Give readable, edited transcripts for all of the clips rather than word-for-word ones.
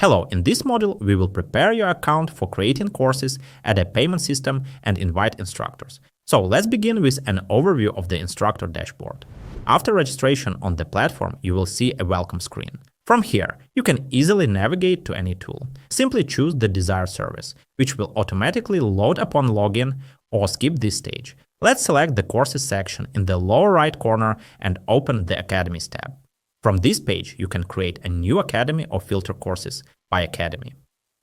Hello, in this module, we will prepare your account for creating courses, add a payment system, and invite instructors. So let's begin with an overview of the instructor dashboard. After registration on the platform, you will see a welcome screen. From here, you can easily navigate to any tool. Simply choose the desired service, which will automatically load upon login, or skip this stage. Let's select the Courses section in the lower right corner and open the Academies tab. From this page, you can create a new academy or filter courses by academy.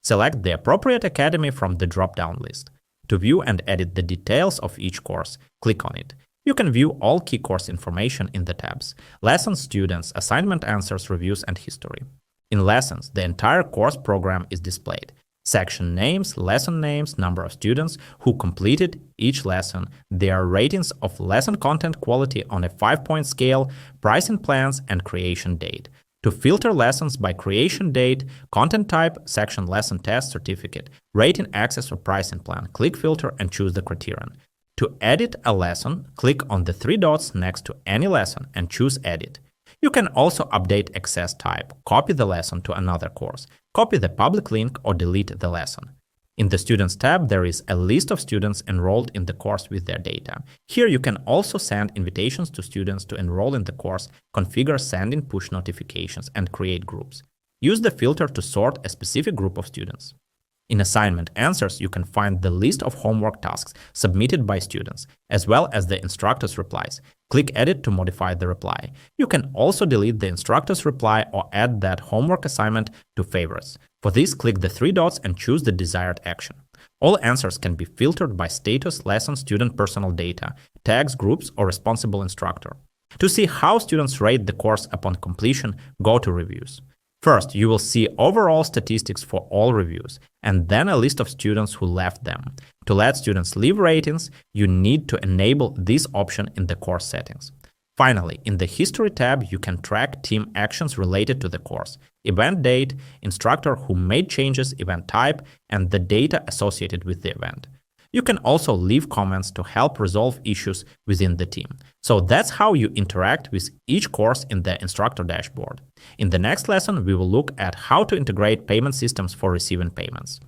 Select the appropriate academy from the drop-down list. To view and edit the details of each course, click on it. You can view all key course information in the tabs: Lessons, Students, Assignment Answers, Reviews, and History. In Lessons, the entire course program is displayed. Section names, lesson names, number of students who completed each lesson, their ratings of lesson content quality on a 5-point scale, pricing plans, and creation date. To filter lessons by creation date, content type, section lesson test certificate, rating, access, or pricing plan, click Filter and choose the criterion. To edit a lesson, click on the 3 dots next to any lesson and choose Edit. You can also update access type, copy the lesson to another course, copy the public link, or delete the lesson. In the Students tab, there is a list of students enrolled in the course with their data. Here you can also send invitations to students to enroll in the course, configure sending push notifications, and create groups. Use the filter to sort a specific group of students. In Assignment Answers, you can find the list of homework tasks submitted by students, as well as the instructor's replies. Click Edit to modify the reply. You can also delete the instructor's reply or add that homework assignment to favorites. For this, click the 3 dots and choose the desired action. All answers can be filtered by status, lesson, student personal data, tags, groups, or responsible instructor. To see how students rate the course upon completion, go to Reviews. First, you will see overall statistics for all reviews, and then a list of students who left them. To let students leave ratings, you need to enable this option in the course settings. Finally, in the History tab, you can track team actions related to the course, event date, instructor who made changes, event type, and the data associated with the event. You can also leave comments to help resolve issues within the team. So that's how you interact with each course in the instructor dashboard. In the next lesson, we will look at how to integrate payment systems for receiving payments.